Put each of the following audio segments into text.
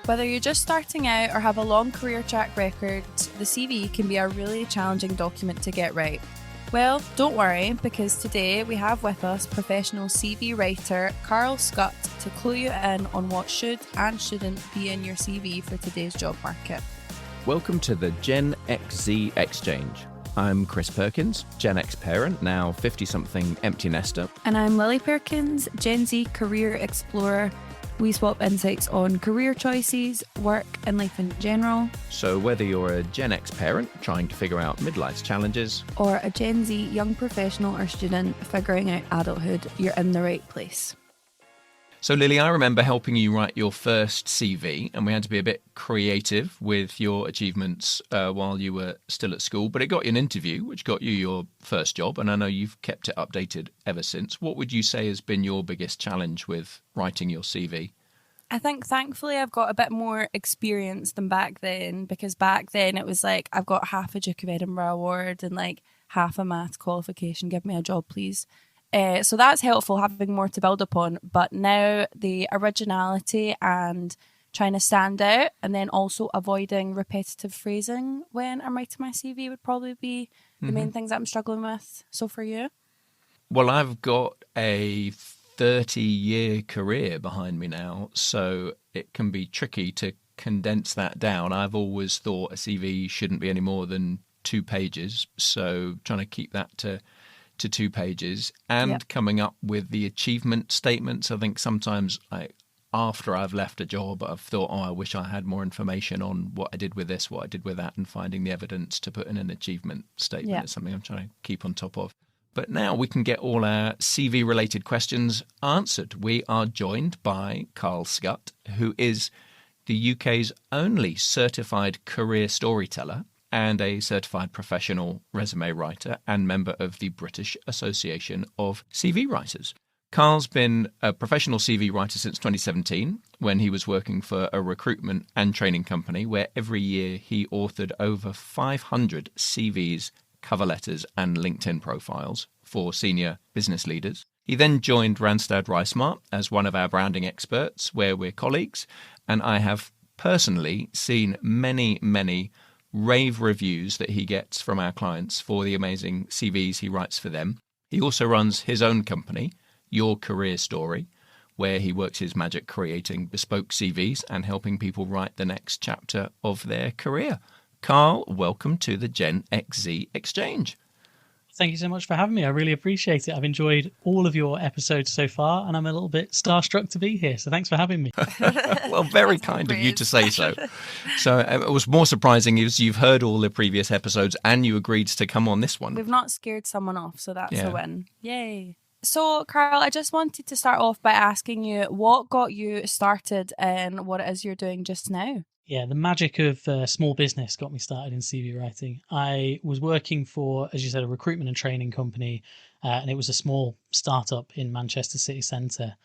Whether you're just starting out or have a long career track record, the CV can be a really challenging document to get right. Well, don't worry, because today we have with us professional CV writer Carl Scutt to clue you in on what should and shouldn't be in your CV for today's job market. Welcome to the Gen XZ Exchange. I'm Chris Perkins, Gen X parent, now 50-something empty nester. And I'm Lily Perkins, Gen Z career explorer. We swap insights on career choices, work and life in general. So whether you're a Gen X parent trying to figure out midlife's challenges, or a Gen Z young professional or student figuring out adulthood, you're in the right place. So Lily, I remember helping you write your first CV, and we had to be a bit creative with your achievements while you were still at school, but it got you an interview, which got you your first job, and I know you've kept it updated ever since. What would you say has been your biggest challenge with writing your CV? I think thankfully I've got a bit more experience than back then, because back then it was like I've got half a Duke of Edinburgh award and like half a maths qualification, give me a job please. So that's helpful, having more to build upon. But now the originality and trying to stand out, and then also avoiding repetitive phrasing when I'm writing my CV would probably be the main things that I'm struggling with. So for you? Well, I've got a 30-year career behind me now, so it can be tricky to condense that down. I've always thought a CV shouldn't be any more than 2 pages, so trying to keep that to 2 pages and coming up with the achievement statements. I think sometimes after I've left a job, I've thought, I wish I had more information on what I did with this, what I did with that, and finding the evidence to put in an achievement statement is something I'm trying to keep on top of. But now we can get all our CV-related questions answered. We are joined by Carl Scutt, who is the UK's only certified career storyteller and a certified professional resume writer and member of the British Association of CV Writers. Carl's been a professional CV writer since 2017, when he was working for a recruitment and training company where every year he authored over 500 CVs, cover letters and LinkedIn profiles for senior business leaders. He then joined Randstad RiSmart as one of our branding experts, where we're colleagues, and I have personally seen many rave reviews that he gets from our clients for the amazing CVs he writes for them. He also runs his own company, Your Career Story, where he works his magic creating bespoke CVs and helping people write the next chapter of their career. Carl, welcome to the Gen XZ Exchange. Thank you so much for having me. I really appreciate it. I've enjoyed all of your episodes so far, and I'm a little bit starstruck to be here. So thanks for having me. Well, very kind of you to say so. So it was more surprising is you've heard all the previous episodes and you agreed to come on this one. We've not scared someone off, so that's a win. Yay. So, Carl, I just wanted to start off by asking you what got you started and what it is you're doing just now. Yeah, the magic of small business got me started in CV writing. I was working for, as you said, a recruitment and training company, and it was a small startup in Manchester city centre.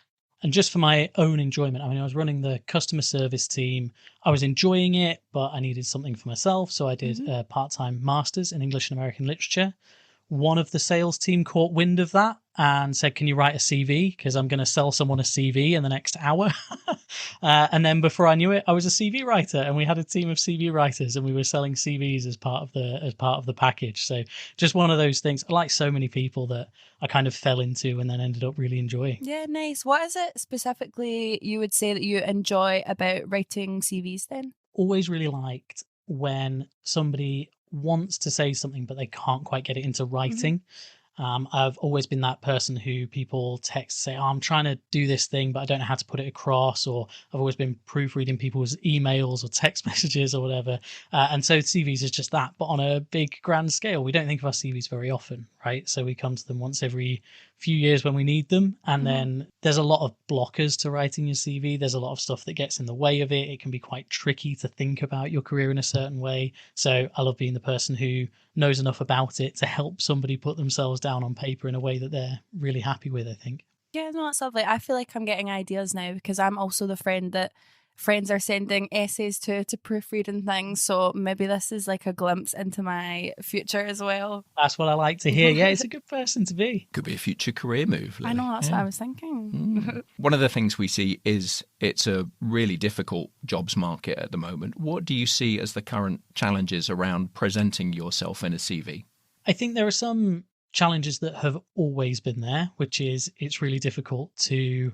And just for my own enjoyment, I was running the customer service team. I was enjoying it, but I needed something for myself. So I did a part-time master's in English and American literature. One of the sales team caught wind of that and said, can you write a CV? Because I'm going to sell someone a CV in the next hour. And then before I knew it, I was a CV writer, and we had a team of CV writers, and we were selling CVs as part of the package. So just one of those things, like so many people, that I kind of fell into and then ended up really enjoying. Yeah, nice. What is it specifically you would say that you enjoy about writing CVs then? Always really liked when somebody wants to say something but they can't quite get it into writing. I've always been that person who people text, say, I'm trying to do this thing but I don't know how to put it across, or I've always been proofreading people's emails or text messages or whatever, and so CVs is just that, but on a big grand scale. We don't think of our CVs very often, right? So we come to them once every few years when we need them, and then there's a lot of blockers to writing your CV. There's a lot of stuff that gets in the way of it. It can be quite tricky to think about your career in a certain way. So I love being the person who knows enough about it to help somebody put themselves down on paper in a way that they're really happy with, I think. Yeah, no, that's lovely. I feel like I'm getting ideas now because I'm also the friend that friends are sending essays to proofread and things. So maybe this is like a glimpse into my future as well. That's what I like to hear. Yeah, it's a good person to be. Could be a future career move, Lily. I know, that's what I was thinking. One of the things we see is it's a really difficult jobs market at the moment. What do you see as the current challenges around presenting yourself in a CV? I think there are some challenges that have always been there, which is it's really difficult to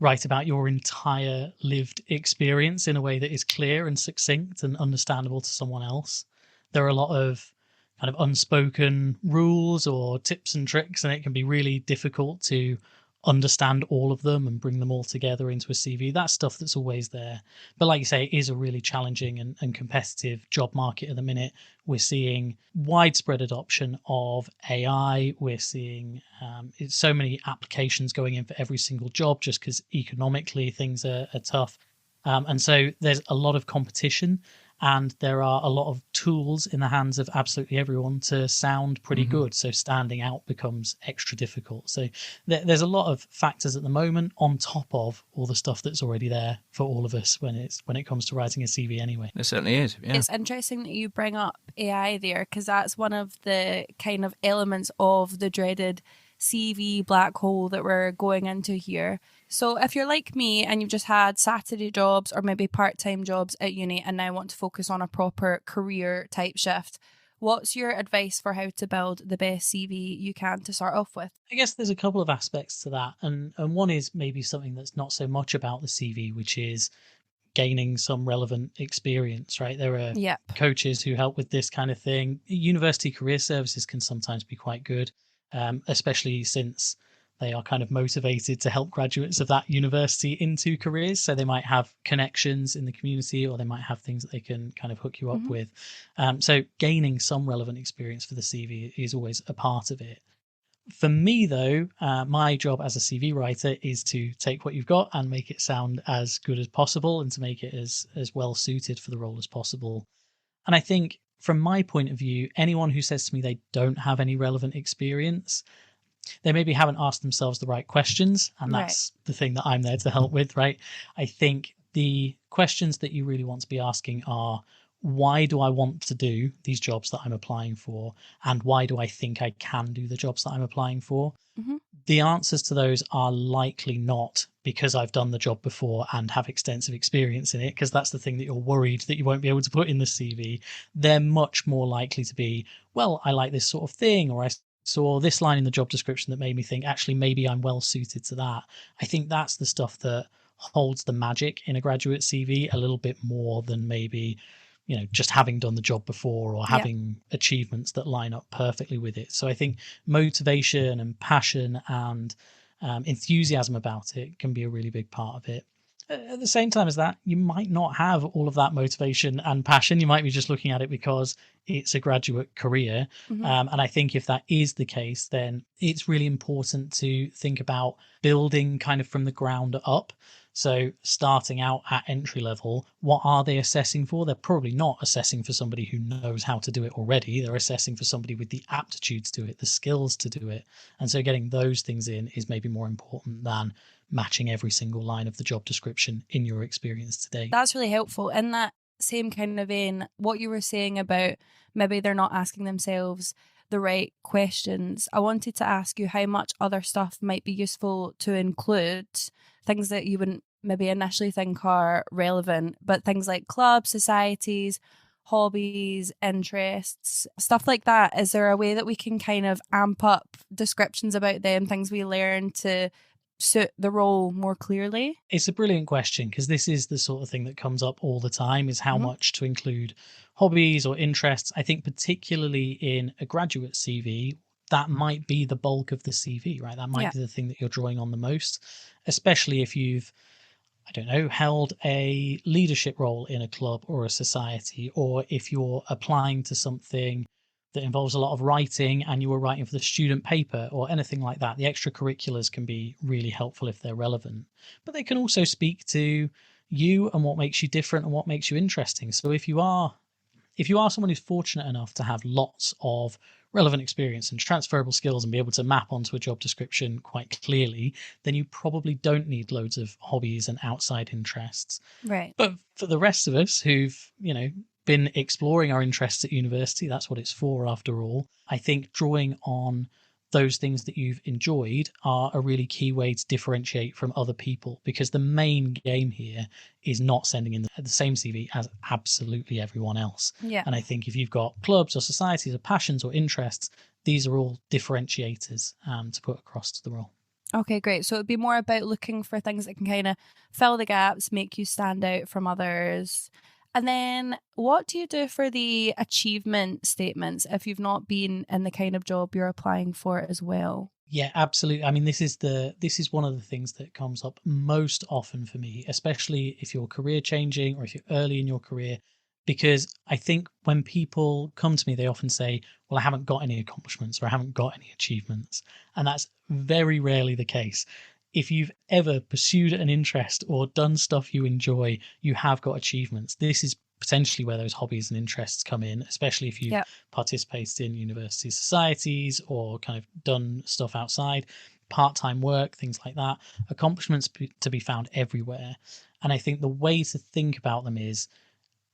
write about your entire lived experience in a way that is clear and succinct and understandable to someone else. There are a lot of kind of unspoken rules or tips and tricks, and it can be really difficult to understand all of them and bring them all together into a CV. That's stuff that's always there. But like you say, it is a really challenging and competitive job market at the minute. We're seeing widespread adoption of AI. We're seeing so many applications going in for every single job just because economically things are tough. And so there's a lot of competition, and there are a lot of tools in the hands of absolutely everyone to sound pretty good. So standing out becomes extra difficult. So there's a lot of factors at the moment on top of all the stuff that's already there for all of us when it comes to writing a CV anyway. There certainly is. Yeah. It's interesting that you bring up AI there, because that's one of the kind of elements of the dreaded CV black hole that we're going into here. So if you're like me and you've just had Saturday jobs or maybe part-time jobs at uni and now want to focus on a proper career type shift, what's your advice for how to build the best CV you can to start off with? I guess there's a couple of aspects to that. And one is maybe something that's not so much about the CV, which is gaining some relevant experience, right? There are coaches who help with this kind of thing. University career services can sometimes be quite good, especially since they are kind of motivated to help graduates of that university into careers. So they might have connections in the community, or they might have things that they can kind of hook you up with. So gaining some relevant experience for the CV is always a part of it. For me, though, my job as a CV writer is to take what you've got and make it sound as good as possible, and to make it as well suited for the role as possible. And I think from my point of view, anyone who says to me they don't have any relevant experience, they maybe haven't asked themselves the right questions, and that's the thing that I'm there to help with, right? I think the questions that you really want to be asking are, why do I want to do these jobs that I'm applying for? And why do I think I can do the jobs that I'm applying for? The answers to those are likely not because I've done the job before and have extensive experience in it, because that's the thing that you're worried that you won't be able to put in the CV. They're much more likely to be, well, I like this sort of thing, or I saw this line in the job description that made me think, actually, maybe I'm well suited to that. I think that's the stuff that holds the magic in a graduate CV a little bit more than maybe, just having done the job before or having achievements that line up perfectly with it. So I think motivation and passion and enthusiasm about it can be a really big part of it. At the same time as that, you might not have all of that motivation and passion. You might be just looking at it because it's a graduate career. And I think if that is the case, then it's really important to think about building kind of from the ground up. So starting out at entry level, what are they assessing for? They're probably not assessing for somebody who knows how to do it already. They're assessing for somebody with the aptitude to do it, the skills to do it. And so getting those things in is maybe more important than matching every single line of the job description in your experience today. That's really helpful. In that same kind of vein, what you were saying about maybe they're not asking themselves the right questions, I wanted to ask you how much other stuff might be useful to include, things that you wouldn't maybe initially think are relevant, but things like clubs, societies, hobbies, interests, stuff like that. Is there a way that we can kind of amp up descriptions about them, things we learn to suit the role more clearly? It's a brilliant question, because this is the sort of thing that comes up all the time, is how much to include hobbies or interests. I think particularly in a graduate CV, that might be the bulk of the CV, right? That might be the thing that you're drawing on the most, especially if you've, I don't know, held a leadership role in a club or a society, or if you're applying to something that involves a lot of writing and you were writing for the student paper or anything like that. The extracurriculars can be really helpful if they're relevant, but they can also speak to you and what makes you different and what makes you interesting. So if you are if you are someone who's fortunate enough to have lots of relevant experience and transferable skills and be able to map onto a job description quite clearly, then you probably don't need loads of hobbies and outside interests. Right. But for the rest of us who've, been exploring our interests at university, that's what it's for after all. I think drawing on those things that you've enjoyed are a really key way to differentiate from other people, because the main game here is not sending in the same CV as absolutely everyone else. Yeah. And I think if you've got clubs or societies or passions or interests, these are all differentiators to put across to the role. Okay, great. So it'd be more about looking for things that can kind of fill the gaps, make you stand out from others. And then what do you do for the achievement statements if you've not been in the kind of job you're applying for as well? Yeah, absolutely. I mean, this is one of the things that comes up most often for me, especially if you're career changing or if you're early in your career, because I think when people come to me, they often say, well, I haven't got any accomplishments or I haven't got any achievements. And that's very rarely the case. If you've ever pursued an interest or done stuff you enjoy, you have got achievements. This is potentially where those hobbies and interests come in, especially if you've participated in university societies or kind of done stuff outside, part-time work, things like that. Accomplishments to be found everywhere. And I think the way to think about them is,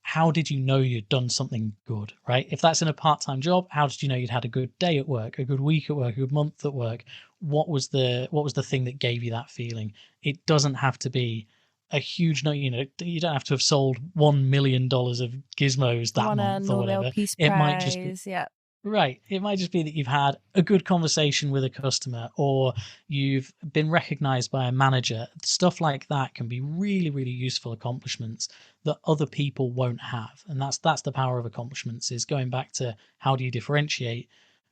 how did you know you'd done something good, right? If that's in a part-time job, how did you know you'd had a good day at work, a good week at work, a good month at work? What was the thing that gave you that feeling? It doesn't have to be a huge note. You don't have to have sold $1 million of gizmos that month or whatever. Peace It Prize, might just be, yeah. right. It might just be that you've had a good conversation with a customer or you've been recognized by a manager. Stuff like that can be really, really useful accomplishments that other people won't have. And that's the power of accomplishments, is going back to how do you differentiate?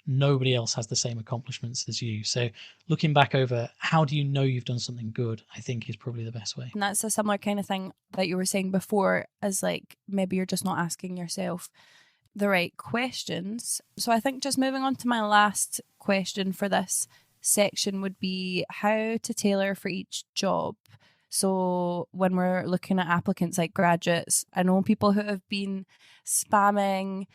Nobody else has the same accomplishments as you. So looking back over how do you know you've done something good, I think is probably the best way. And that's a similar kind of thing that you were saying before, as like maybe you're just not asking yourself the right questions. So I think just moving on to my last question for this section would be how to tailor for each job. So when we're looking at applicants like graduates, I know people who have been spamming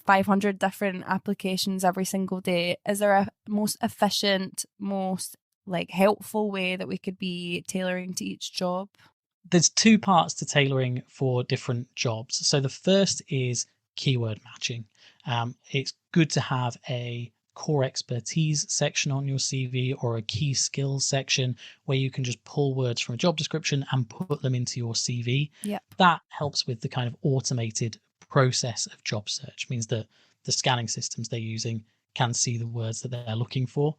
500 different applications every single day. Is there a most efficient, most like helpful way that we could be tailoring to each job? There's two parts to tailoring for different jobs. So the first is keyword matching. It's good to have a core expertise section on your CV or a key skills section where you can just pull words from a job description and put them into your CV. Yep. That helps with the kind of automated process of job search. It means that the scanning systems they're using can see the words that they're looking for.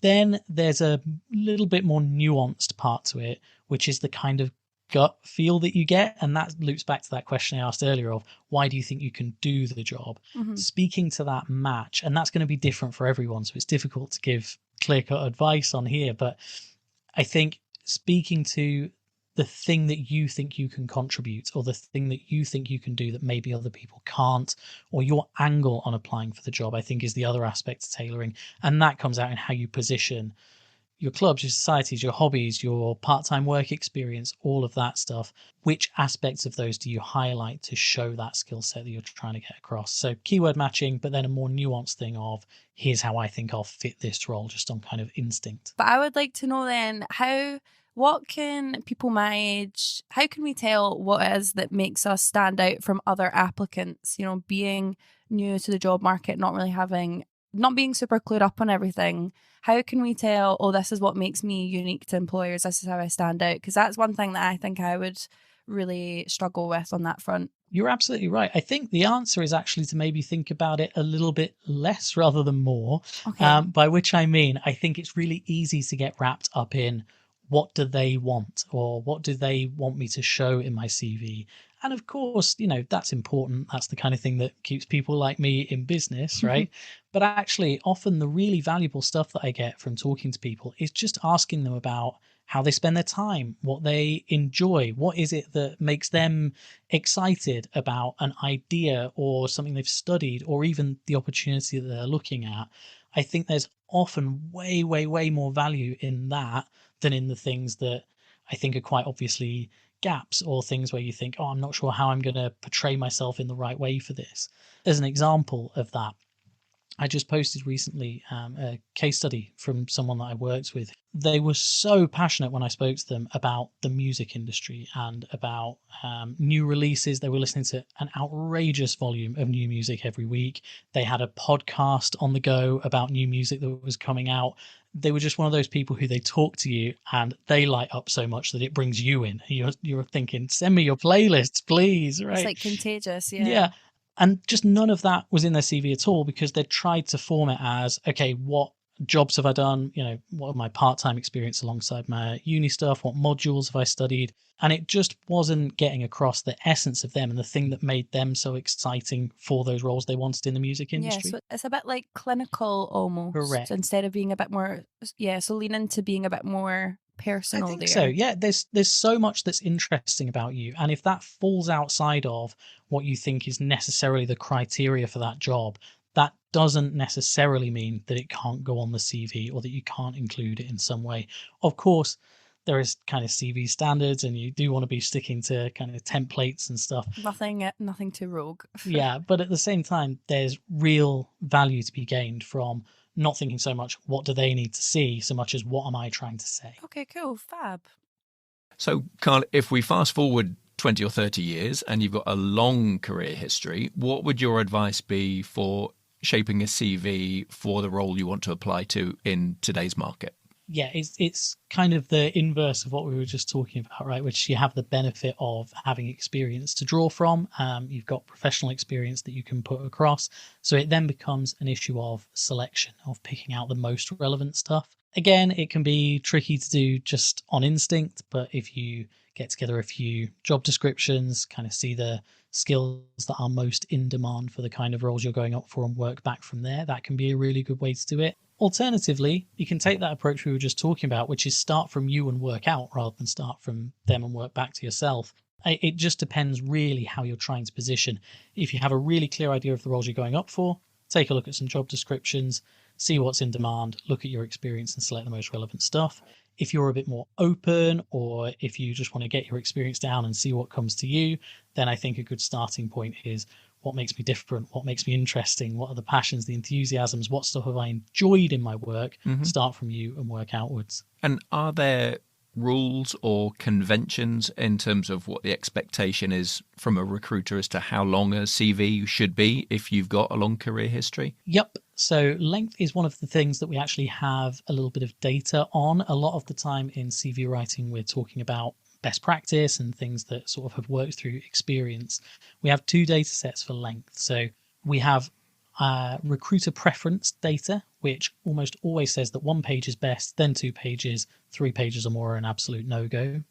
Then there's a little bit more nuanced part to it, which is the kind of gut feel that you get. And that loops back to that question I asked earlier of why do you think you can do the job? Mm-hmm. Speaking to that match, and that's going to be different for everyone. So it's difficult to give clear-cut advice on here, but I think speaking to the thing that you think you can contribute or the thing that you think you can do that maybe other people can't, or your angle on applying for the job, I think is the other aspect of tailoring. And that comes out in how you position your clubs, your societies, your hobbies, your part-time work experience, all of that stuff. Which aspects of those do you highlight to show that skill set that you're trying to get across? So keyword matching, but then a more nuanced thing of here's how I think I'll fit this role just on kind of instinct. But I would like to know then what can people my age, how can we tell what it is that makes us stand out from other applicants? You know, being new to the job market, not being super clued up on everything. How can we tell, oh, this is what makes me unique to employers, this is how I stand out? Because that's one thing that I think I would really struggle with on that front. You're absolutely right. I think the answer is actually to maybe think about it a little bit less rather than more. Okay. By which I mean, I think it's really easy to get wrapped up in what do they want or what do they want me to show in my CV? And of course, that's important. That's the kind of thing that keeps people like me in business, right? But actually, often the really valuable stuff that I get from talking to people is just asking them about how they spend their time, what they enjoy, what is it that makes them excited about an idea or something they've studied or even the opportunity that they're looking at. I think there's often way, way, way more value in that than in the things that I think are quite obviously gaps or things where you think, oh, I'm not sure how I'm going to portray myself in the right way for this. As an example of that, I just posted recently a case study from someone that I worked with. They were so passionate when I spoke to them about the music industry and about new releases. They were listening to an outrageous volume of new music every week. They had a podcast on the go about new music that was coming out. They were just one of those people who they talk to you and they light up so much that it brings you in. You're thinking, send me your playlists, please. Right? It's like contagious. Yeah. Yeah. And just none of that was in their CV at all because they tried to form it as, okay, what jobs have I done? What are my part-time experience alongside my uni stuff? What modules have I studied? And it just wasn't getting across the essence of them and the thing that made them so exciting for those roles they wanted in the music industry. Yeah, so it's a bit like clinical almost. Correct. Instead of being a bit more, so lean into being a bit more personal. I think so. Yeah, there's so much that's interesting about you, and if that falls outside of what you think is necessarily the criteria for that job, that doesn't necessarily mean that it can't go on the CV or that you can't include it in some way. Of course, there is kind of CV standards, and you do want to be sticking to kind of templates and stuff. Nothing too rogue. Yeah, but at the same time, there's real value to be gained from not thinking so much what do they need to see so much as what am I trying to say. Okay, cool, fab. So, Carl, if we fast forward 20 or 30 years and you've got a long career history, what would your advice be for shaping a CV for the role you want to apply to in today's market? Yeah, it's kind of the inverse of what we were just talking about, right? Which you have the benefit of having experience to draw from. You've got professional experience that you can put across. So it then becomes an issue of selection, of picking out the most relevant stuff. Again, it can be tricky to do just on instinct, but if you get together a few job descriptions, kind of see the skills that are most in demand for the kind of roles you're going up for and work back from there, that can be a really good way to do it. Alternatively, you can take that approach we were just talking about, which is start from you and work out rather than start from them and work back to yourself. It just depends really how you're trying to position. If you have a really clear idea of the roles you're going up for, take a look at some job descriptions, see what's in demand, look at your experience and select the most relevant stuff. If you're a bit more open, or if you just want to get your experience down and see what comes to you, then I think a good starting point is what makes me different, what makes me interesting, what are the passions, the enthusiasms, what stuff have I enjoyed in my work. Start from you and work outwards. And are there rules or conventions in terms of what the expectation is from a recruiter as to how long a CV should be if you've got a long career history? Yep. So length is one of the things that we actually have a little bit of data on. A lot of the time in CV writing, we're talking about best practice and things that sort of have worked through experience. We have two data sets for length. So we have recruiter preference data, which almost always says that 1 page is best, then 2 pages, 3 pages or more are an absolute no-go.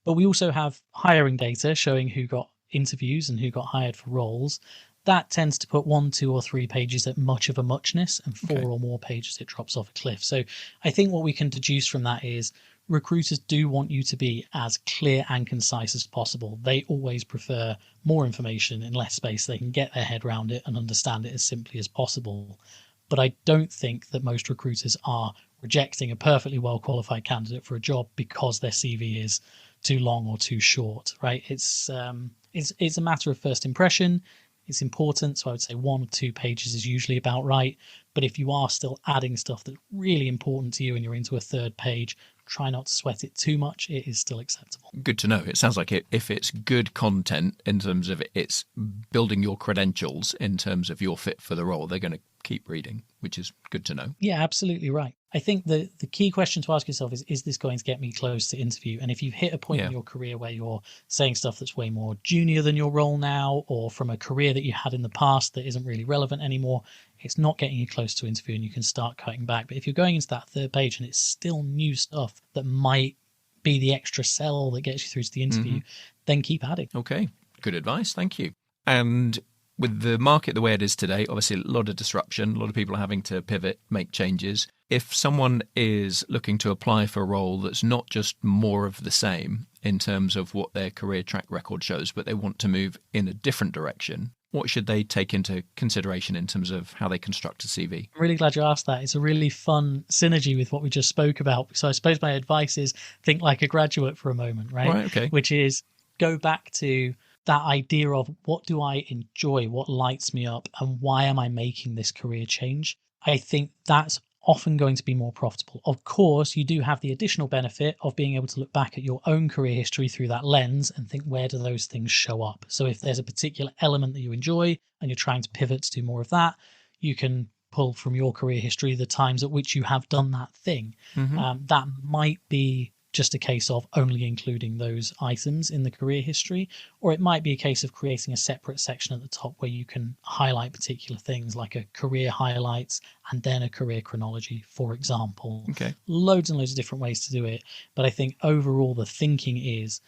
But we also have hiring data showing who got interviews and who got hired for roles. That tends to put 1, 2 or 3 pages at much of a muchness, and 4 or more pages it drops off a cliff. So I think what we can deduce from that is recruiters do want you to be as clear and concise as possible. They always prefer more information in less space. They can get their head around it and understand it as simply as possible. But I don't think that most recruiters are rejecting a perfectly well-qualified candidate for a job because their CV is too long or too short, right? It's a matter of first impression. It's important, so I would say 1 or 2 pages is usually about right. But if you are still adding stuff that's really important to you and you're into a 3rd page, try not to sweat it too much. It is still acceptable. Good to know. It sounds like if it's good content in terms of it's building your credentials in terms of your fit for the role, they're going to keep reading, which is good to know. Yeah, absolutely right. I think the key question to ask yourself is this going to get me close to interview? And if you've hit a point in your career where you're saying stuff that's way more junior than your role now, or from a career that you had in the past that isn't really relevant anymore, it's not getting you close to interview and you can start cutting back. But if you're going into that 3rd page and it's still new stuff that might be the extra sell that gets you through to the interview, then keep adding. Okay, good advice. Thank you. And with the market the way it is today, obviously a lot of disruption, a lot of people are having to pivot, make changes. If someone is looking to apply for a role that's not just more of the same in terms of what their career track record shows, but they want to move in a different direction, what should they take into consideration in terms of how they construct a CV? I'm really glad you asked that. It's a really fun synergy with what we just spoke about. So I suppose my advice is think like a graduate for a moment, right? Right, okay. Which is go back to that idea of what do I enjoy, what lights me up, and why am I making this career change, I think that's often going to be more profitable. Of course, you do have the additional benefit of being able to look back at your own career history through that lens and think, where do those things show up? So if there's a particular element that you enjoy and you're trying to pivot to do more of that, you can pull from your career history the times at which you have done that thing. That might be just a case of only including those items in the career history, or it might be a case of creating a separate section at the top where you can highlight particular things, like a career highlights and then a career chronology, for example. Okay. Loads and loads of different ways to do it. But I think overall the thinking is,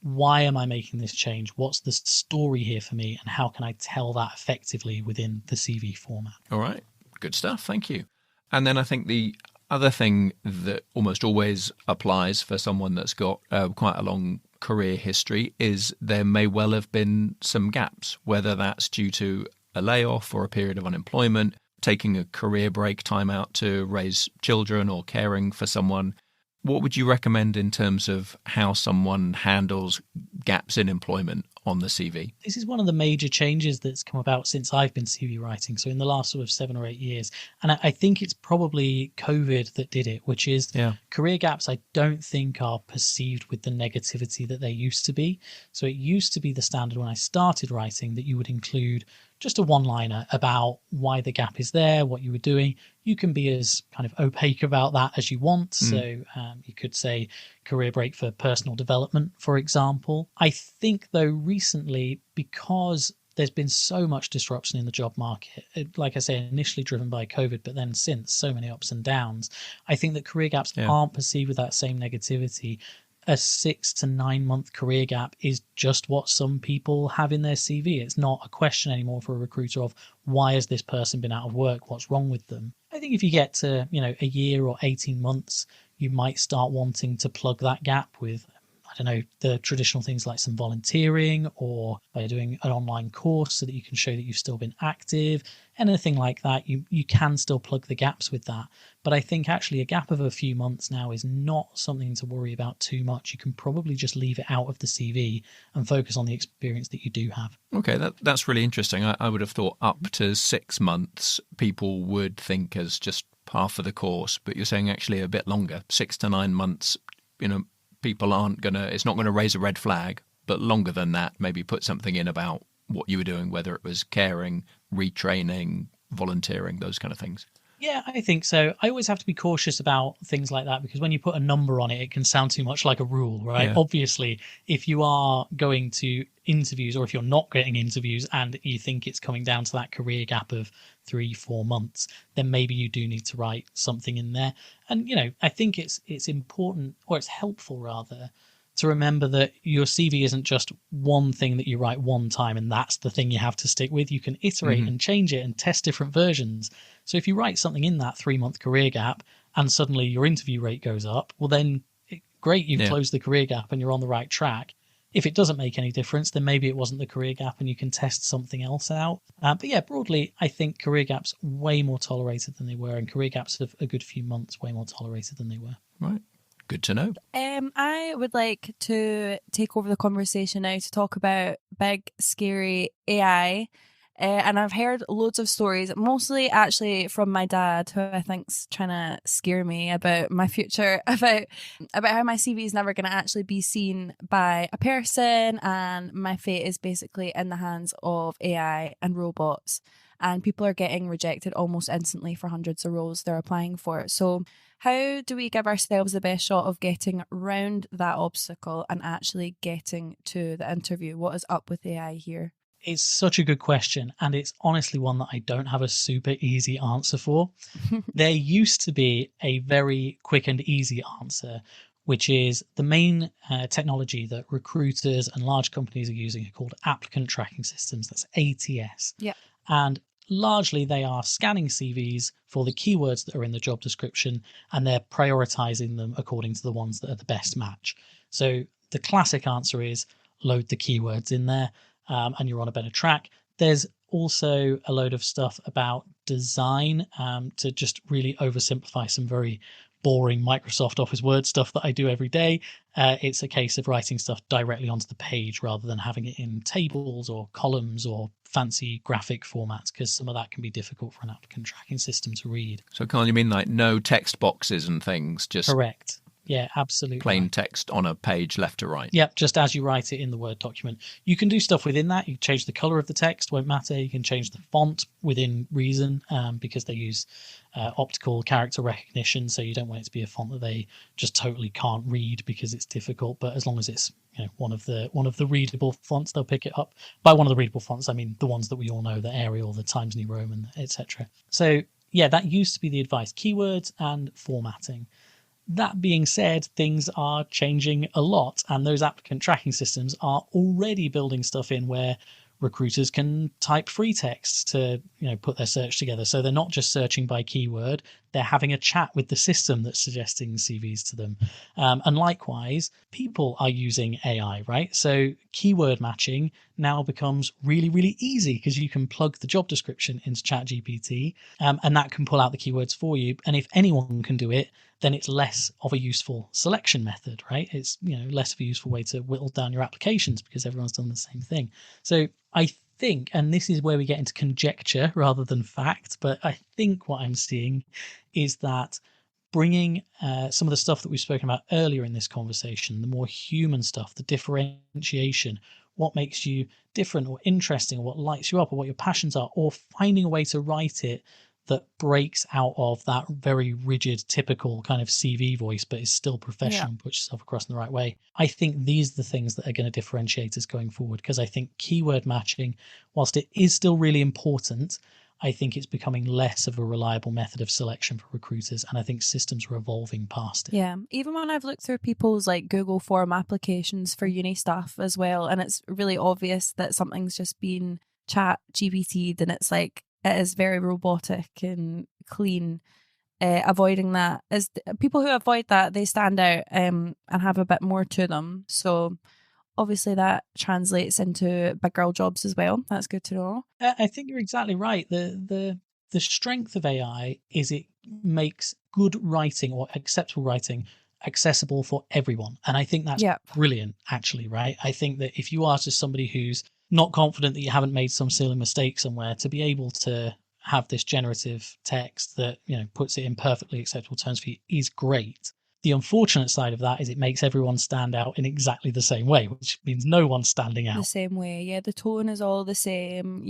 why am I making this change? What's the story here for me? And how can I tell that effectively within the CV format? All right. Good stuff. Thank you. And then I think the other thing that almost always applies for someone that's got quite a long career history is there may well have been some gaps, whether that's due to a layoff or a period of unemployment, taking a career break, time out to raise children or caring for someone. What would you recommend in terms of how someone handles gaps in employment on the CV? This is one of the major changes that's come about since I've been CV writing, so in the last sort of 7 or 8 years. And I think it's probably COVID that did it, which is career gaps I don't think are perceived with the negativity that they used to be. So it used to be the standard when I started writing that you would include just a one-liner about why the gap is there, what you were doing. You can be as kind of opaque about that as you want. So you could say career break for personal development, for example. I think, though, recently, because there's been so much disruption in the job market, like I say, initially driven by COVID, but then since so many ups and downs, I think that career gaps aren't perceived with that same negativity. A 6 to 9 month career gap is just what some people have in their CV. It's not a question anymore for a recruiter of why has this person been out of work? What's wrong with them? I think if you get to, a year or 18 months, you might start wanting to plug that gap with, I don't know, the traditional things like some volunteering or by doing an online course so that you can show that you've still been active, anything like that. You can still plug the gaps with that. But I think actually a gap of a few months now is not something to worry about too much. You can probably just leave it out of the CV and focus on the experience that you do have. Okay, that's really interesting. I would have thought up to 6 months people would think as just half of the course, but you're saying actually a bit longer, 6 to 9 months, people aren't going to, it's not going to raise a red flag, but longer than that, maybe put something in about what you were doing, whether it was caring, retraining, volunteering, those kind of things. Yeah, I think so. I always have to be cautious about things like that because when you put a number on it, it can sound too much like a rule, right? Yeah. Obviously, if you are going to interviews or if you're not getting interviews and you think it's coming down to that career gap of 3-4 months, then maybe you do need to write something in there. And, I think it's important, or it's helpful rather, to remember that your CV isn't just one thing that you write one time and that's the thing you have to stick with. You can iterate and change it and test different versions. So if you write something in that 3-month career gap and suddenly your interview rate goes up, well then great, you've closed the career gap and you're on the right track. If it doesn't make any difference, then maybe it wasn't the career gap and you can test something else out. But yeah, broadly, I think career gaps way more tolerated than they were, and career gaps of a good few months way more tolerated than they were. Right. Good to know. I would like to take over the conversation now to talk about big, scary AI. And I've heard loads of stories, mostly actually from my dad, who I think's trying to scare me about my future, about how my CV is never going to actually be seen by a person, and my fate is basically in the hands of AI and robots. And people are getting rejected almost instantly for hundreds of roles they're applying for. So how do we give ourselves the best shot of getting around that obstacle and actually getting to the interview? What is up with AI here? It's such a good question, and it's honestly one that I don't have a super easy answer for. There used to be a very quick and easy answer, which is the main technology that recruiters and large companies are using are called applicant tracking systems. That's ATS. Yeah. And largely they are scanning CVs for the keywords that are in the job description, and they're prioritizing them according to the ones that are the best match. So the classic answer is load the keywords in there, and you're on a better track. There's also a load of stuff about design to just really oversimplify some very boring Microsoft Office Word stuff that I do every day. It's a case of writing stuff directly onto the page rather than having it in tables or columns or fancy graphic formats, because some of that can be difficult for an applicant tracking system to read. So, Carl, you mean like no text boxes and things, just Correct. Yeah, absolutely. plain text on a page left to right? Yep, just as you write it in the Word document. You can do stuff within that. You can change the color of the text, won't matter. You can change the font within reason, because they use optical character recognition, so you don't want it to be a font that they just totally can't read because it's difficult. But as long as it's one of the readable fonts, they'll pick it up. By one of the readable fonts, I mean the ones that we all know, the Arial, the Times New Roman, etc. So yeah, that used to be the advice: keywords and formatting. That being said, things are changing a lot, and those applicant tracking systems are already building stuff in where recruiters can type free text to put their search together. So they're not just searching by keyword, they're having a chat with the system that's suggesting CVs to them. And likewise, people are using AI, right? So keyword matching now becomes really, really easy because you can plug the job description into ChatGPT, and that can pull out the keywords for you. And if anyone can do it, then it's less of a useful selection method, right? It's less of a useful way to whittle down your applications because everyone's done the same thing. So I think, and this is where we get into conjecture rather than fact, but I think what I'm seeing is that bringing some of the stuff that we've spoken about earlier in this conversation, the more human stuff, the differentiation, what makes you different or interesting, or what lights you up, or what your passions are, or finding a way to write it that breaks out of that very rigid, typical kind of CV voice, but is still professional and puts yourself across in the right way. I think these are the things that are going to differentiate us going forward, because I think keyword matching, whilst it is still really important, I think it's becoming less of a reliable method of selection for recruiters, and I think systems are evolving past it. Yeah, even when I've looked through people's like Google form applications for uni stuff as well, and it's really obvious that something's just been chat GPT'd, and it's like, it is very robotic and clean. Avoiding that is people who avoid that, they stand out and have a bit more to them. So obviously that translates into big girl jobs as well. That's good to know. I think you're exactly right. The strength of AI is it makes good writing or acceptable writing accessible for everyone, and I think that's brilliant, actually, right? I think that if you are just somebody who's not confident that you haven't made some silly mistake somewhere, to be able to have this generative text that puts it in perfectly acceptable terms for you is great. The unfortunate side of that is it makes everyone stand out in exactly the same way, which means no one's standing out the same way. Yeah, the tone is all the same.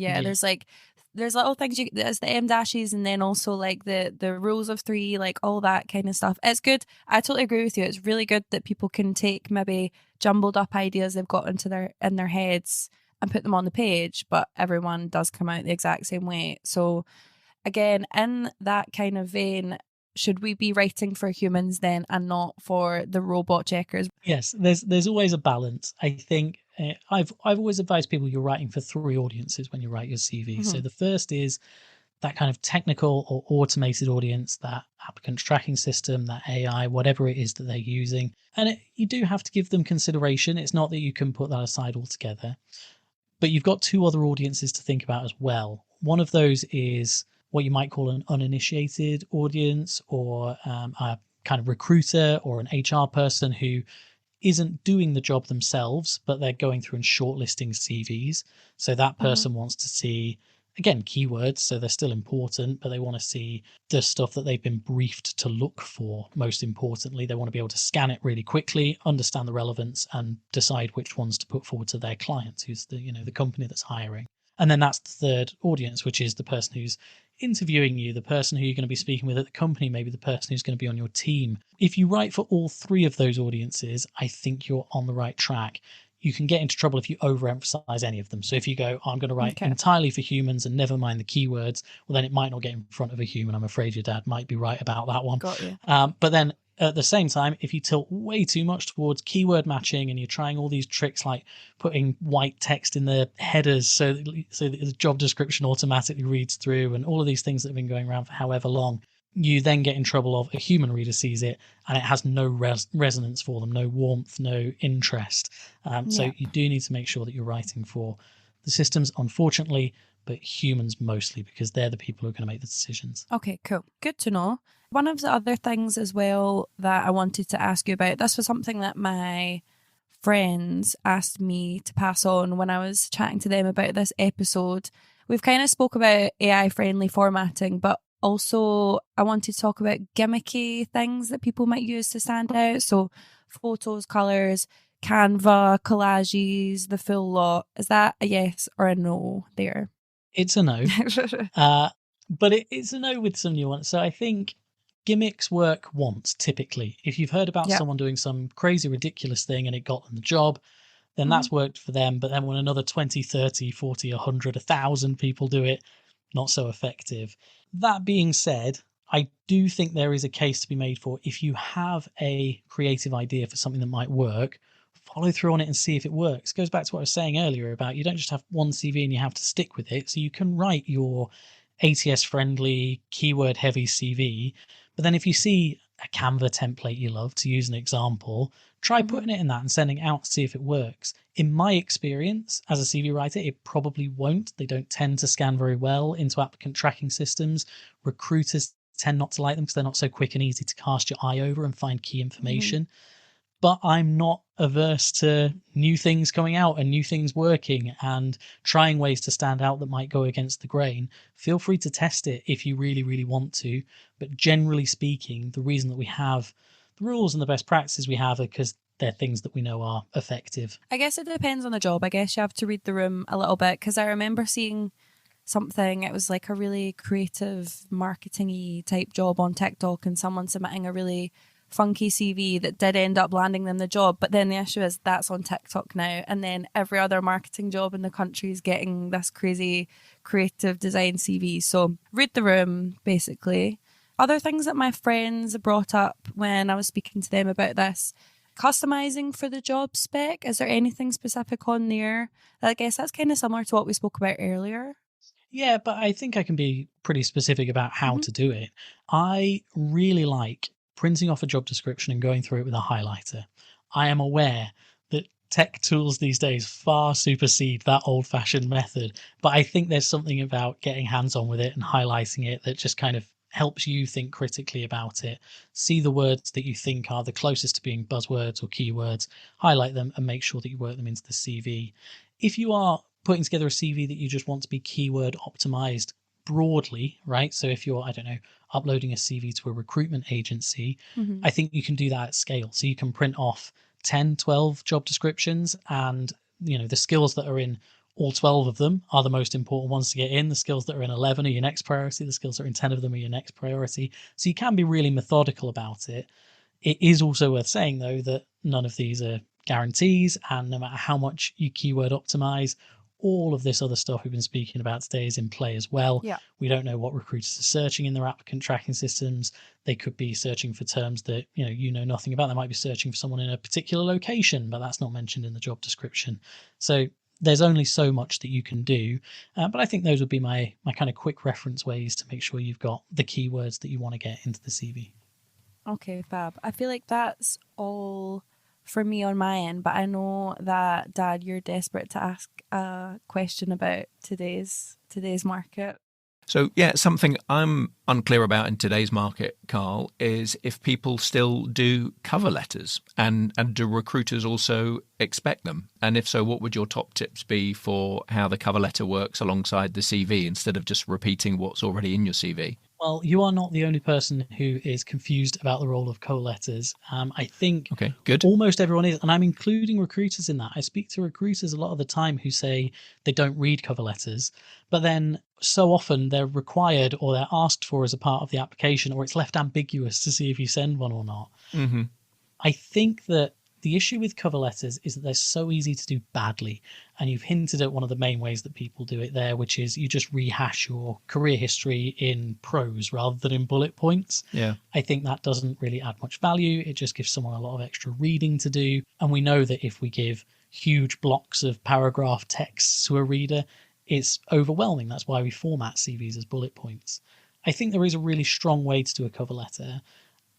There's little things there's the M dashes, and then also like the rules of three, like all that kind of stuff. It's good. I totally agree with you. It's really good that people can take maybe jumbled up ideas they've got in their heads and put them on the page, but everyone does come out the exact same way. So again, in that kind of vein, should we be writing for humans then and not for the robot checkers? Yes, there's always a balance. I think I've always advised people you're writing for three audiences when you write your CV. So the first is that kind of technical or automated audience, that applicant tracking system, that AI, whatever it is that they're using. And you do have to give them consideration. It's not that you can put that aside altogether. But you've got two other audiences to think about as well. One of those is what you might call an uninitiated audience, or a kind of recruiter or an HR person who isn't doing the job themselves, but they're going through and shortlisting CVs. So that person wants to see, again, keywords, so they're still important, but they want to see the stuff that they've been briefed to look for. Most importantly, they want to be able to scan it really quickly, understand the relevance, and decide which ones to put forward to their client, who's the company that's hiring. And then that's the third audience, which is the person who's interviewing you, the person who you're going to be speaking with at the company, maybe the person who's going to be on your team. If you write for all three of those audiences, I think you're on the right track. You can get into trouble if you overemphasize any of them. So if you go, I'm going to write entirely for humans and never mind the keywords, well, then it might not get in front of a human. I'm afraid your dad might be right about that one. Got you. But then at the same time, if you tilt way too much towards keyword matching and you're trying all these tricks like putting white text in the headers so that the job description automatically reads through, and all of these things that have been going around for however long, you then get in trouble of a human reader sees it and it has no resonance for them, no warmth, no interest. So you do need to make sure that you're writing for the systems. Unfortunately, but humans mostly, because they're the people who are going to make the decisions. Okay, cool. Good to know. One of the other things as well that I wanted to ask you about, this was something that my friends asked me to pass on when I was chatting to them about this episode. We've kind of spoke about AI friendly formatting, but also I wanted to talk about gimmicky things that people might use to stand out. So photos, colours, Canva, collages, the full lot. Is that a yes or a no there? It's a no. But it's a no with some nuance. So I think gimmicks work once, typically. If you've heard about someone doing some crazy, ridiculous thing and it got them the job, then that's worked for them. But then when another 20, 30, 40, 100, 1,000 people do it, not so effective. That being said, I do think there is a case to be made for if you have a creative idea for something that might work, follow through on it and see if it works. It goes back to what I was saying earlier about you don't just have one CV and you have to stick with it. So you can write your ATS friendly, keyword heavy CV. But then if you see a Canva template you love, to use an example, try putting it in that and sending it out to see if it works. In my experience as a CV writer, it probably won't. They don't tend to scan very well into applicant tracking systems. Recruiters tend not to like them because they're not so quick and easy to cast your eye over and find key information. But I'm not averse to new things coming out and new things working and trying ways to stand out that might go against the grain. Feel free to test it if you really, really want to. But generally speaking, the reason that we have the rules and the best practices we have are because they're things that we know are effective. I guess it depends on the job. I guess you have to read the room a little bit, because I remember seeing something, it was like a really creative marketing-y type job on TikTok, and someone submitting a really funky CV that did end up landing them the job. But then the issue is that's on TikTok now, and then every other marketing job in the country is getting this crazy creative design CV. So read the room, basically. Other things that my friends brought up when I was speaking to them about this: customizing for the job spec. Is there anything specific on there? I guess that's kind of similar to what we spoke about earlier. Yeah, but I think I can be pretty specific about how to do it. I really like printing off a job description and going through it with a highlighter. I am aware that tech tools these days far supersede that old-fashioned method, but I think there's something about getting hands-on with it and highlighting it that just kind of helps you think critically about it. See the words that you think are the closest to being buzzwords or keywords, highlight them and make sure that you work them into the CV. If you are putting together a CV that you just want to be keyword optimized broadly, right? So if you're, I don't know, uploading a CV to a recruitment agency, I think you can do that at scale. So you can print off 10, 12 job descriptions, and the skills that are in all 12 of them are the most important ones to get in. The skills that are in 11 are your next priority. The skills that are in 10 of them are your next priority. So you can be really methodical about it. It is also worth saying, though, that none of these are guarantees, and no matter how much you keyword optimize, all of this other stuff we've been speaking about today is in play as well. Yeah. We don't know what recruiters are searching in their applicant tracking systems. They could be searching for terms that you know nothing about. They might be searching for someone in a particular location, but that's not mentioned in the job description. So there's only so much that you can do. But I think those would be my kind of quick reference ways to make sure you've got the keywords that you want to get into the CV. Okay, fab. I feel like that's all for me on my end, but I know that, Dad, you're desperate to ask a question about today's market. So, yeah, something I'm unclear about in today's market, Carl, is if people still do cover letters, and do recruiters also expect them? And if so, what would your top tips be for how the cover letter works alongside the CV instead of just repeating what's already in your CV? Well, you are not the only person who is confused about the role of cover letters. I think almost everyone is, and I'm including recruiters in that. I speak to recruiters a lot of the time who say they don't read cover letters, but then so often they're required or they're asked for as a part of the application, or it's left ambiguous to see if you send one or not. Mm-hmm. I think that the issue with cover letters is that they're so easy to do badly. And you've hinted at one of the main ways that people do it there, which is you just rehash your career history in prose rather than in bullet points. Yeah. I think that doesn't really add much value. It just gives someone a lot of extra reading to do. And we know that if we give huge blocks of paragraph text to a reader, it's overwhelming. That's why we format CVs as bullet points. I think there is a really strong way to do a cover letter.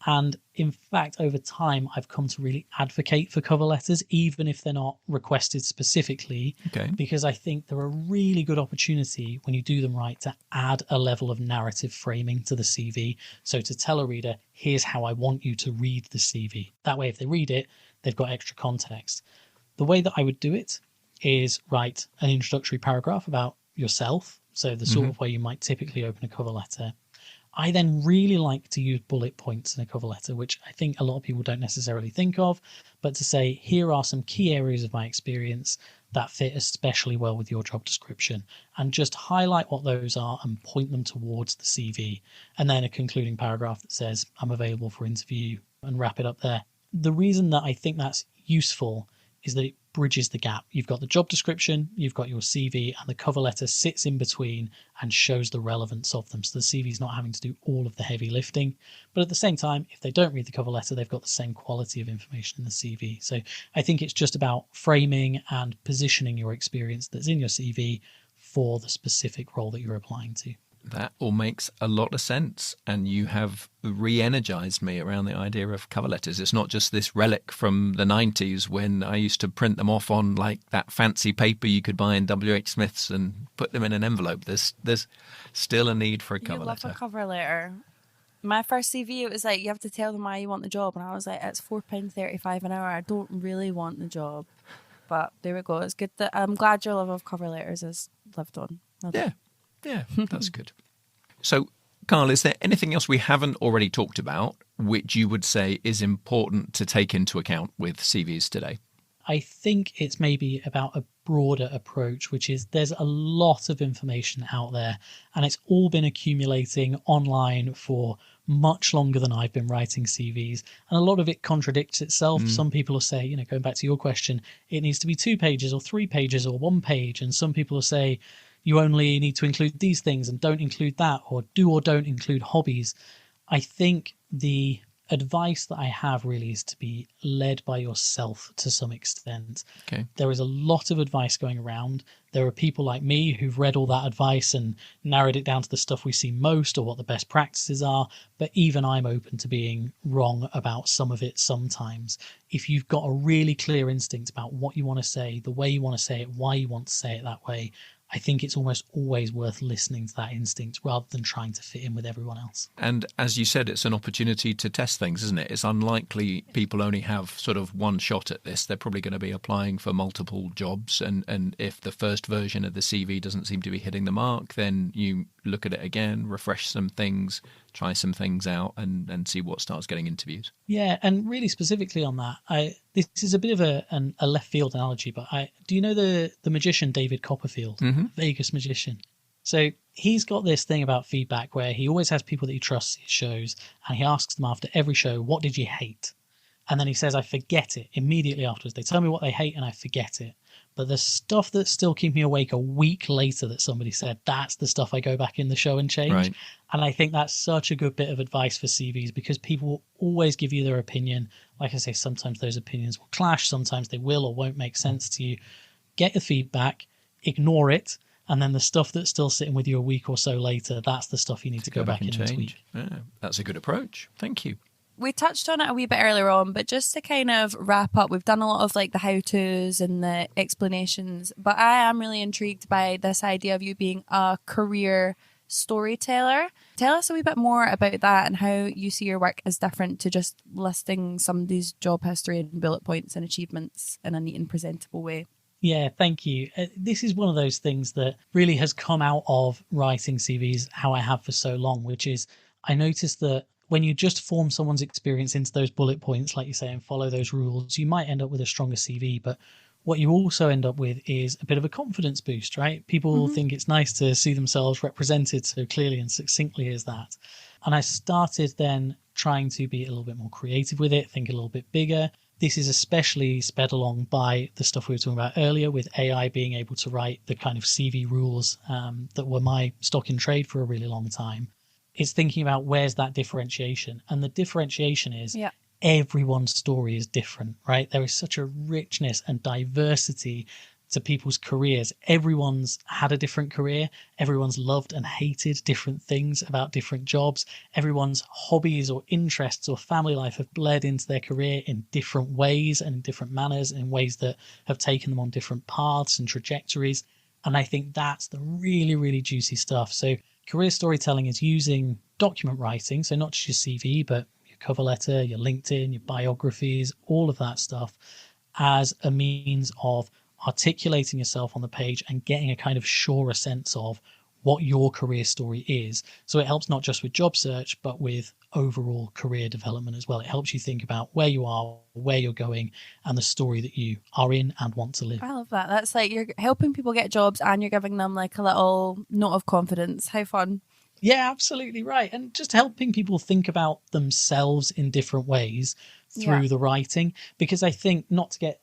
And in fact, over time, I've come to really advocate for cover letters, even if they're not requested specifically, Okay. because I think they're a really good opportunity when you do them right to add a level of narrative framing to the CV. So to tell a reader, here's how I want you to read the CV. That way, if they read it, they've got extra context. The way that I would do it is write an introductory paragraph about yourself. So the sort of way you might typically open a cover letter. I then really like to use bullet points in a cover letter, which I think a lot of people don't necessarily think of, but to say, here are some key areas of my experience that fit especially well with your job description, and just highlight what those are and point them towards the CV. And then a concluding paragraph that says, I'm available for interview, and wrap it up there. The reason that I think that's useful is that it bridges the gap. You've got the job description, you've got your CV, and the cover letter sits in between and shows the relevance of them. So the CV is not having to do all of the heavy lifting. But at the same time, if they don't read the cover letter, they've got the same quality of information in the CV. So I think it's just about framing and positioning your experience that's in your CV for the specific role that you're applying to. That all makes a lot of sense, and you have re-energized me around the idea of cover letters. It's not just this relic from the 90s when I used to print them off on like that fancy paper you could buy in WH Smith's and put them in an envelope. There's still a need for a cover letter. You love a cover letter. My first CV, it was like, you have to tell them why you want the job. And I was like, it's £4.35 an hour. I don't really want the job. But there we go. It's good that I'm glad your love of cover letters has lived on. Yeah, that's good. So, Carl, is there anything else we haven't already talked about which you would say is important to take into account with CVs today? I think it's maybe about a broader approach, which is there's a lot of information out there, and it's all been accumulating online for much longer than I've been writing CVs. And a lot of it contradicts itself. Some people will say, going back to your question, it needs to be 2 pages or 3 pages or 1 page. And some people will say, you only need to include these things and don't include that, or do or don't include hobbies. I think the advice that I have really is to be led by yourself to some extent. Okay. There is a lot of advice going around. There are people like me who've read all that advice and narrowed it down to the stuff we see most or what the best practices are. But even I'm open to being wrong about some of it sometimes. If you've got a really clear instinct about what you want to say, the way you want to say it, why you want to say it that way, I think it's almost always worth listening to that instinct rather than trying to fit in with everyone else. And as you said, it's an opportunity to test things, isn't it? It's unlikely people only have sort of one shot at this. They're probably going to be applying for multiple jobs. And if the first version of the CV doesn't seem to be hitting the mark, then you look at it again, refresh some things, try some things out and see what starts getting interviews. Yeah, and really specifically on that, this is a bit of a left field analogy, but do you know the magician David Copperfield, Vegas magician? So he's got this thing about feedback where he always has people that he trusts his shows, and he asks them after every show, what did you hate? And then he says, I forget it immediately afterwards. They tell me what they hate and I forget it. But the stuff that still keeps me awake a week later that somebody said, that's the stuff I go back in the show and change. Right. And I think that's such a good bit of advice for CVs because people will always give you their opinion. Like I say, sometimes those opinions will clash. Sometimes they will or won't make sense to you. Get the feedback, ignore it. And then the stuff that's still sitting with you a week or so later, that's the stuff you need to go back in and tweak. Yeah, that's a good approach. Thank you. We touched on it a wee bit earlier on, but just to kind of wrap up, we've done a lot of like the how-tos and the explanations, but I am really intrigued by this idea of you being a career storyteller. Tell us a wee bit more about that and how you see your work as different to just listing somebody's job history and bullet points and achievements in a neat and presentable way. Yeah, thank you. This is one of those things that really has come out of writing CVs how I have for so long, which is I noticed that when you just form someone's experience into those bullet points, like you say, and follow those rules, you might end up with a stronger CV. But what you also end up with is a bit of a confidence boost, right? People think it's nice to see themselves represented so clearly and succinctly as that. And I started then trying to be a little bit more creative with it, think a little bit bigger. This is especially sped along by the stuff we were talking about earlier with AI being able to write the kind of CV rules that were my stock in trade for a really long time. It's thinking about where's that differentiation. And the differentiation is everyone's story is different, right? There is such a richness and diversity to people's careers. Everyone's had a different career. Everyone's loved and hated different things about different jobs. Everyone's hobbies or interests or family life have bled into their career in different ways and in different manners, in ways that have taken them on different paths and trajectories. And I think that's the really, really juicy stuff. So career storytelling is using document writing, so not just your CV, but your cover letter, your LinkedIn, your biographies, all of that stuff, as a means of articulating yourself on the page and getting a kind of surer sense of what your career story is. So it helps not just with job search, but with overall career development as well. It helps you think about where you are, where you're going, and the story that you are in and want to live. I love that. That's like you're helping people get jobs and you're giving them like a little note of confidence. How fun. Yeah, absolutely right. And just helping people think about themselves in different ways through the writing, because I think not to get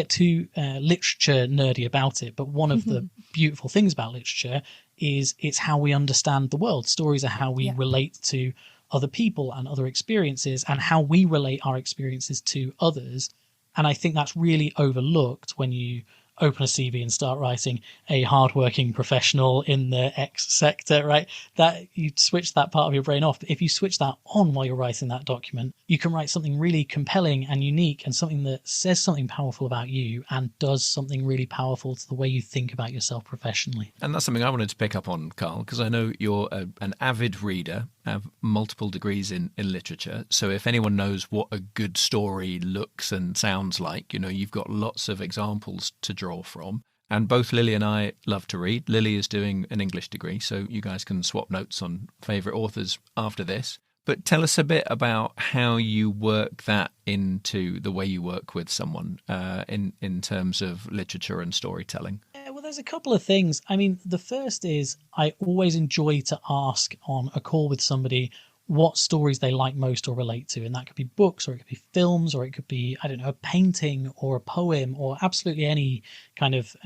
too literature nerdy about it, but one of the beautiful things about literature is it's how we understand the world. Stories are how we relate to other people and other experiences, and how we relate our experiences to others. And I think that's really overlooked when you open a CV and start writing a hardworking professional in the X sector, right? That you switch that part of your brain off. But if you switch that on while you're writing that document, you can write something really compelling and unique, and something that says something powerful about you and does something really powerful to the way you think about yourself professionally. And that's something I wanted to pick up on, Carl, because I know you're an avid reader, have multiple degrees in literature. So if anyone knows what a good story looks and sounds like, you've got lots of examples to draw from. And both Lily and I love to read. Lily is doing an English degree, so you guys can swap notes on favourite authors after this. But tell us a bit about how you work that into the way you work with someone in terms of literature and storytelling. Well, there's a couple of things. I mean, the first is I always enjoy to ask on a call with somebody what stories they like most or relate to. And that could be books, or it could be films, or it could be, I don't know, a painting or a poem, or absolutely any kind of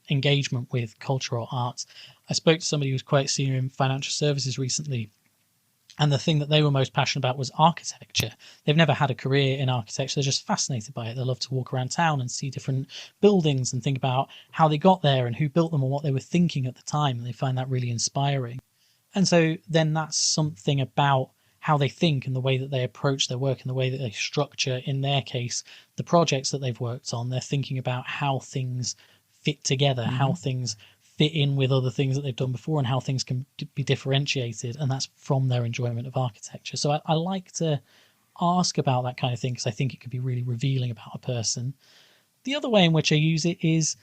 engagement with culture or arts. I spoke to somebody who was quite senior in financial services recently, and the thing that they were most passionate about was architecture. They've never had a career in architecture. They're just fascinated by it. They love to walk around town and see different buildings and think about how they got there and who built them and what they were thinking at the time. And they find that really inspiring. And so then that's something about how they think and the way that they approach their work and the way that they structure, in their case, the projects that they've worked on. They're thinking about how things fit together, how things fit in with other things that they've done before, and how things can be differentiated. And that's from their enjoyment of architecture. So I like to ask about that kind of thing, because I think it could be really revealing about a person. The other way in which I use it is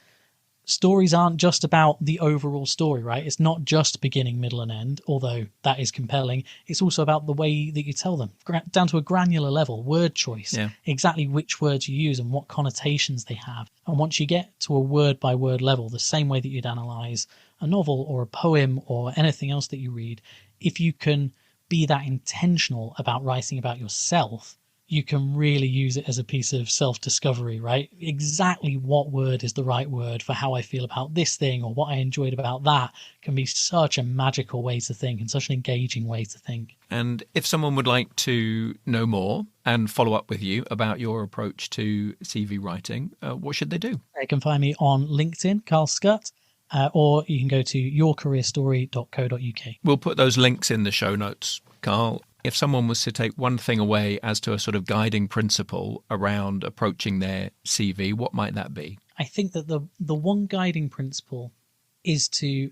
stories aren't just about the overall story, right? It's not just beginning, middle, and end, although that is compelling. It's also about the way that you tell them, down to a granular level, word choice, exactly which words you use and what connotations they have. And once you get to a word-by-word level, the same way that you'd analyse a novel or a poem or anything else that you read, if you can be that intentional about writing about yourself, you can really use it as a piece of self-discovery, right? Exactly what word is the right word for how I feel about this thing, or what I enjoyed about that, can be such a magical way to think and such an engaging way to think. And if someone would like to know more and follow up with you about your approach to CV writing, what should they do? They can find me on LinkedIn, Carl Scutt, or you can go to yourcareerstory.co.uk. We'll put those links in the show notes, Carl. If someone was to take one thing away as to a sort of guiding principle around approaching their CV, what might that be? I think that the one guiding principle is to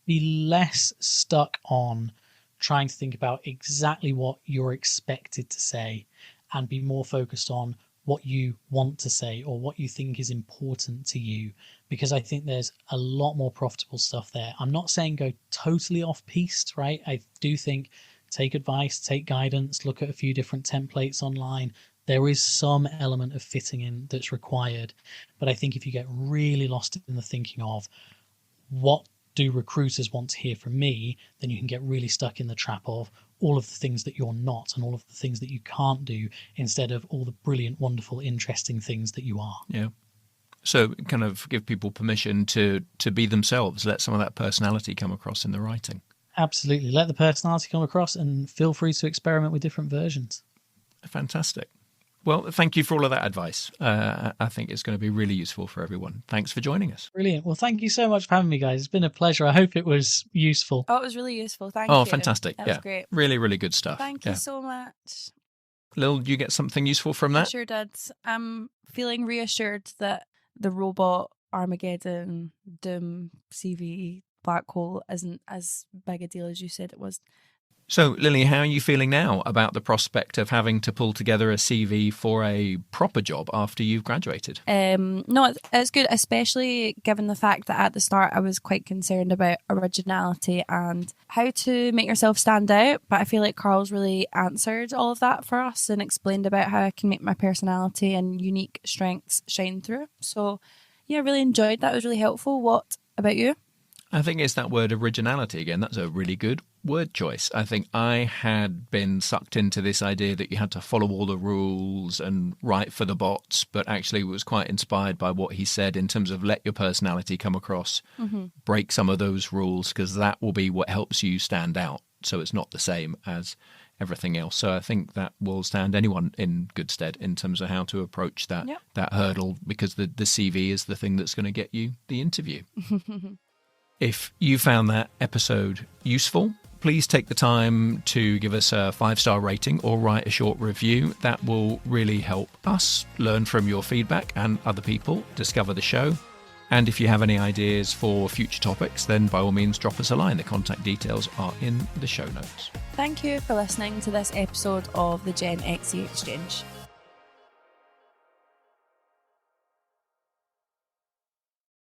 be less stuck on trying to think about exactly what you're expected to say, and be more focused on what you want to say or what you think is important to you, because I think there's a lot more profitable stuff there. I'm not saying go totally off-piste, right? I do think take advice, take guidance, look at a few different templates online. There is some element of fitting in that's required. But I think if you get really lost in the thinking of what do recruiters want to hear from me, then you can get really stuck in the trap of all of the things that you're not and all of the things that you can't do, instead of all the brilliant, wonderful, interesting things that you are. Yeah. So kind of give people permission to be themselves, let some of that personality come across in the writing. Absolutely. Let the personality come across, and feel free to experiment with different versions. Fantastic. Well, thank you for all of that advice. I think it's going to be really useful for everyone. Thanks for joining us. Brilliant. Well, thank you so much for having me, guys. It's been a pleasure. I hope it was useful. Oh, it was really useful. Thank you. Oh, fantastic. That was great. Really, really good stuff. Thank you so much. Lil, do you get something useful from that? I sure did. I'm feeling reassured that the robot Armageddon, Doom, CV, black hole isn't as big a deal as you said it was. So, Lily, how are you feeling now about the prospect of having to pull together a CV for a proper job after you've graduated? No, it's good, especially given the fact that at the start I was quite concerned about originality and how to make yourself stand out. But I feel like Carl's really answered all of that for us and explained about how I can make my personality and unique strengths shine through. So, yeah, I really enjoyed that. It was really helpful. What about you? I think it's that word originality again. That's a really good word choice. I think I had been sucked into this idea that you had to follow all the rules and write for the bots, but actually was quite inspired by what he said in terms of let your personality come across, break some of those rules, because that will be what helps you stand out. So it's not the same as everything else. So I think that will stand anyone in good stead in terms of how to approach that hurdle, because the CV is the thing that's going to get you the interview. If you found that episode useful, please take the time to give us a 5-star rating or write a short review. That will really help us learn from your feedback and other people discover the show. And if you have any ideas for future topics, then by all means drop us a line. The contact details are in the show notes. Thank you for listening to this episode of the Gen XE Exchange.